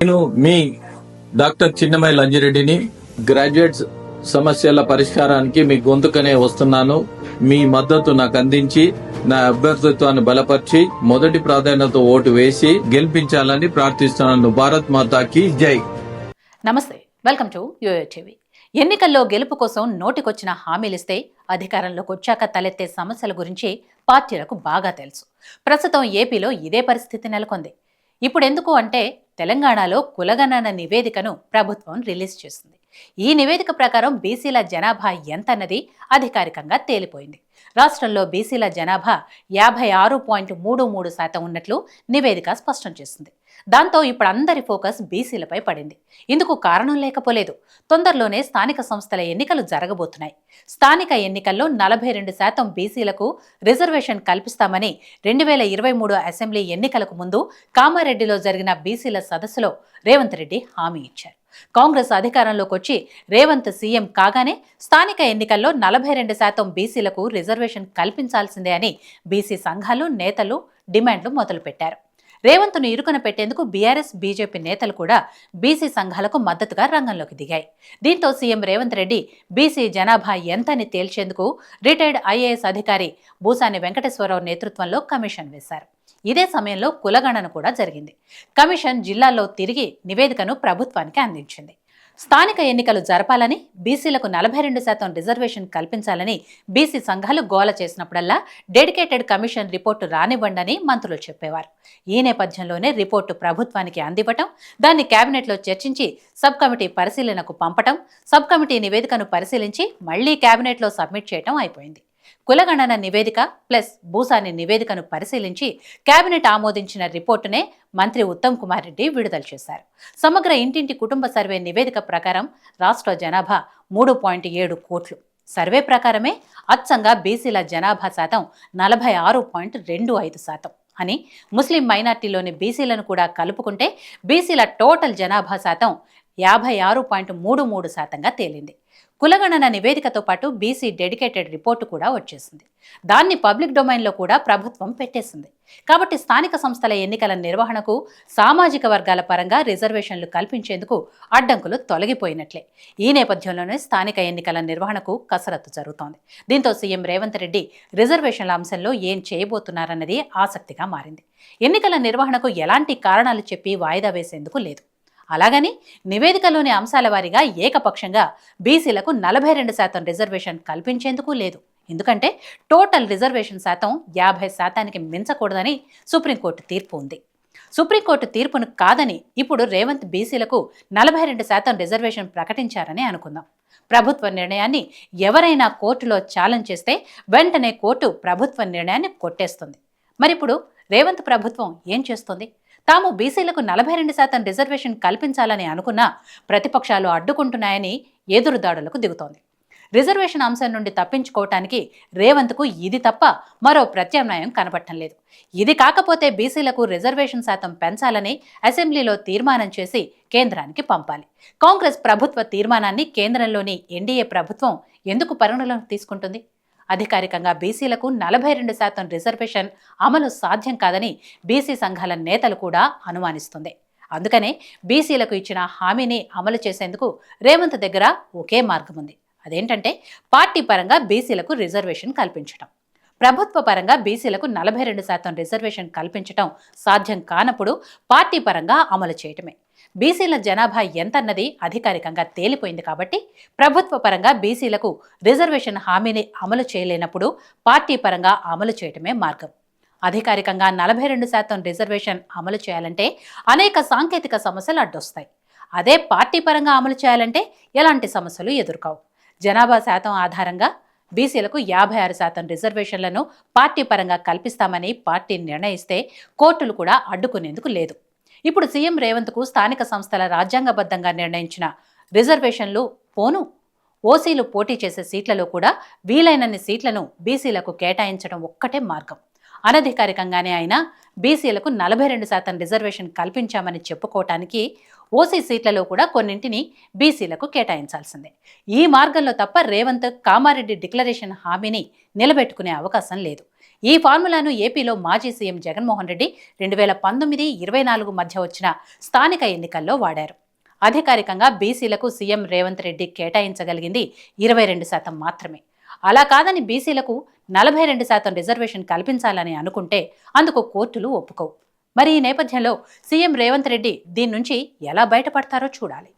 నేను మీ doctor చిన్నమై లంజిరెడ్డిని graduates సమస్యల పరిష్కారానికి మీ గొంతుకనే వస్తున్నాను. మీ మద్దతు నాకు అందించి నా అభ్యర్థిత్వాన్ని బలపరిచి మొదటి ప్రాధాన్యత ఓటు వేసి గెలిపించాలని ప్రార్థిస్తున్నాను. భారత్ మాతాకి జై. నమస్తే, వెల్కమ్ టు యోయో టీవీ. ఎన్నికల్లో గెలుపు కోసం నోటికొచ్చిన హామీలిస్తే అధికారంలోకి వచ్చాక తలెత్తే సమస్యల గురించి పార్టీలకు బాగా తెలుసు. ప్రస్తుతం ఏపీలో ఇదే పరిస్థితి నెలకొంది. ఇప్పుడెందుకు అంటే తెలంగాణలో కులగణన నివేదికను ప్రభుత్వం రిలీజ్ చేసింది. ఈ నివేదిక ప్రకారం బీసీల జనాభా ఎంతన్నది అధికారికంగా తేలిపోయింది. రాష్ట్రంలో బీసీల జనాభా 56.33% ఉన్నట్లు నివేదిక స్పష్టం చేసింది. దాంతో ఇప్పుడు అందరి ఫోకస్ బీసీలపై పడింది. ఇందుకు కారణం లేకపోలేదు. తొందరలోనే స్థానిక సంస్థల ఎన్నికలు జరగబోతున్నాయి. స్థానిక ఎన్నికల్లో 42% బీసీలకు రిజర్వేషన్ కల్పిస్తామని 2023 అసెంబ్లీ ఎన్నికలకు ముందు కామారెడ్డిలో జరిగిన బీసీల సదస్సులో రేవంత్ రెడ్డి హామీ ఇచ్చారు. కాంగ్రెస్ అధికారంలోకి వచ్చి రేవంత్ సీఎం కాగానే స్థానిక ఎన్నికల్లో 42% బీసీలకు రిజర్వేషన్ కల్పించాల్సిందే అని బీసీ సంఘాలు, నేతలు డిమాండ్లు మొదలుపెట్టారు. రేవంత్ను ఇరుకున పెట్టేందుకు బీఆర్ఎస్, బీజేపీ నేతలు కూడా బీసీ సంఘాలకు మద్దతుగా రంగంలోకి దిగాయి. దీంతో సీఎం రేవంత్ రెడ్డి బీసీ జనాభా ఎంతని తేల్చేందుకు రిటైర్డ్ ఐఏఎస్ అధికారి భూసాని వెంకటేశ్వరరావు నేతృత్వంలో కమిషన్ వేశారు. ఇదే సమయంలో కులగణన కూడా జరిగింది. కమిషన్ జిల్లాల్లో తిరిగి నివేదికను ప్రభుత్వానికి అందించింది. స్థానిక ఎన్నికలు జరపాలని, బీసీలకు 42% రిజర్వేషన్ కల్పించాలని బీసీ సంఘాలు గోల చేసినప్పుడల్లా డెడికేటెడ్ కమిషన్ రిపోర్టు రానివ్వండని మంత్రులు చెప్పేవారు. ఈ నేపథ్యంలోనే రిపోర్టు ప్రభుత్వానికి అందివ్వటం, దాన్ని కేబినెట్లో చర్చించి సబ్ కమిటీ పరిశీలనకు పంపటం, సబ్ కమిటీ నివేదికను పరిశీలించి మళ్లీ కేబినెట్లో సబ్మిట్ చేయటం అయిపోయింది. కులగణన నివేదిక ప్లస్ భూసాని నివేదికను పరిశీలించి కేబినెట్ ఆమోదించిన రిపోర్టునే మంత్రి ఉత్తమ్ కుమార్ రెడ్డి విడుదల చేశారు. సమగ్ర ఇంటింటి కుటుంబ సర్వే నివేదిక ప్రకారం రాష్ట్ర జనాభా 3.7 కోట్లు. సర్వే ప్రకారమే అచ్చంగా బీసీల జనాభా శాతం 46.25% అని, ముస్లిం మైనార్టీలోని బీసీలను కూడా కలుపుకుంటే బీసీల టోటల్ జనాభా శాతం 56.33%గా తేలింది. కులగణన నివేదికతో పాటు బీసీ డెడికేటెడ్ రిపోర్టు కూడా వచ్చేసింది. దాన్ని పబ్లిక్ డొమైన్లో కూడా ప్రభుత్వం పెట్టేసింది. కాబట్టి స్థానిక సంస్థల ఎన్నికల నిర్వహణకు సామాజిక వర్గాల పరంగా రిజర్వేషన్లు కల్పించేందుకు అడ్డంకులు తొలగిపోయినట్లే. ఈ నేపథ్యంలోనే స్థానిక ఎన్నికల నిర్వహణకు కసరత్తు జరుగుతోంది. దీంతో సీఎం రేవంత్ రెడ్డి రిజర్వేషన్ల అంశంలో ఏం చేయబోతున్నారన్నది ఆసక్తిగా మారింది. ఎన్నికల నిర్వహణకు ఎలాంటి కారణాలు చెప్పి వాయిదా వేసేందుకు లేదు. అలాగని నివేదికలోని అంశాల వారీగా ఏకపక్షంగా బీసీలకు 42% రిజర్వేషన్ కల్పించేందుకు లేదు. ఎందుకంటే టోటల్ రిజర్వేషన్ శాతం 50%కి మించకూడదని సుప్రీంకోర్టు తీర్పు ఉంది. సుప్రీంకోర్టు తీర్పును కాదని ఇప్పుడు రేవంత్ బీసీలకు 42% రిజర్వేషన్ ప్రకటించారని అనుకుందాం. ప్రభుత్వ నిర్ణయాన్ని ఎవరైనా కోర్టులో ఛాలెంజ్ చేస్తే వెంటనే కోర్టు ప్రభుత్వ నిర్ణయాన్ని కొట్టేస్తుంది. మరిప్పుడు రేవంత్ ప్రభుత్వం ఏం చేస్తుంది? తాము బీసీలకు 42% రిజర్వేషన్ కల్పించాలని అనుకున్నా ప్రతిపక్షాలు అడ్డుకుంటున్నాయని ఎదురుదాడులకు దిగుతోంది. రిజర్వేషన్ అంశం నుండి తప్పించుకోవటానికి రేవంత్కు ఇది తప్ప మరో ప్రత్యామ్నాయం కనపడటం లేదు. ఇది కాకపోతే బీసీలకు రిజర్వేషన్ శాతం పెంచాలని అసెంబ్లీలో తీర్మానం చేసి కేంద్రానికి పంపాలి. కాంగ్రెస్ ప్రభుత్వ తీర్మానాన్ని కేంద్రంలోని ఎన్డీఏ ప్రభుత్వం ఎందుకు పరిగణలోకి తీసుకుంటుంది? అధికారికంగా బీసీలకు 42% రిజర్వేషన్ అమలు సాధ్యం కాదని బీసీ సంఘాల నేతలు కూడా అనుమానిస్తుంది. అందుకనే బీసీలకు ఇచ్చిన హామీని అమలు చేసేందుకు రేవంత్ దగ్గర ఒకే మార్గం ఉంది. అదేంటంటే పార్టీ పరంగా బీసీలకు రిజర్వేషన్ కల్పించడం. ప్రభుత్వ పరంగా బీసీలకు 42% రిజర్వేషన్ కల్పించడం సాధ్యం కానప్పుడు పార్టీ పరంగా అమలు చేయటమే. బీసీల జనాభా ఎంతన్నది అధికారికంగా తేలిపోయింది కాబట్టి ప్రభుత్వ పరంగా బీసీలకు రిజర్వేషన్ హామీని అమలు చేయలేనప్పుడు పార్టీ పరంగా అమలు చేయటమే మార్గం. అధికారికంగా 42% రిజర్వేషన్ అమలు చేయాలంటే అనేక సాంకేతిక సమస్యలు అడ్డొస్తాయి. అదే పార్టీ పరంగా అమలు చేయాలంటే ఎలాంటి సమస్యలు ఎదుర్కోవు. జనాభా శాతం ఆధారంగా బీసీలకు 56% రిజర్వేషన్లను పార్టీ పరంగా కల్పిస్తామని పార్టీ నిర్ణయిస్తే కోర్టులు కూడా అడ్డుకునేందుకు లేదు. ఇప్పుడు సీఎం రేవంత్కు స్థానిక సంస్థల రాజ్యాంగబద్ధంగా నిర్ణయించిన రిజర్వేషన్లు పోను ఓసీలు పోటీ చేసే సీట్లలో కూడా వీలైనన్ని సీట్లను బీసీలకు కేటాయించడం ఒక్కటే మార్గం. అనధికారికంగానే అయినా బీసీలకు 42% రిజర్వేషన్ కల్పించామని చెప్పుకోవటానికి ఓసీ సీట్లలో కూడా కొన్నింటిని బీసీలకు కేటాయించాల్సిందే. ఈ మార్గంలో తప్ప రేవంత్ కామారెడ్డి డిక్లరేషన్ హామీని నిలబెట్టుకునే అవకాశం లేదు. ఈ ఫార్ములాను ఏపీలో మాజీ సీఎం జగన్మోహన్ రెడ్డి 2019-24 మధ్య వచ్చిన స్థానిక ఎన్నికల్లో వాడారు. అధికారికంగా బీసీలకు సీఎం రేవంత్ రెడ్డి కేటాయించగలిగింది 22% మాత్రమే. అలా కాదని బీసీలకు 42% రిజర్వేషన్ కల్పించాలని అనుకుంటే అందుకు కోర్టులు ఒప్పుకోవు. మరి ఈ నేపథ్యంలో సీఎం రేవంత్ రెడ్డి దీని నుంచి ఎలా బయటపడతారో చూడాలి.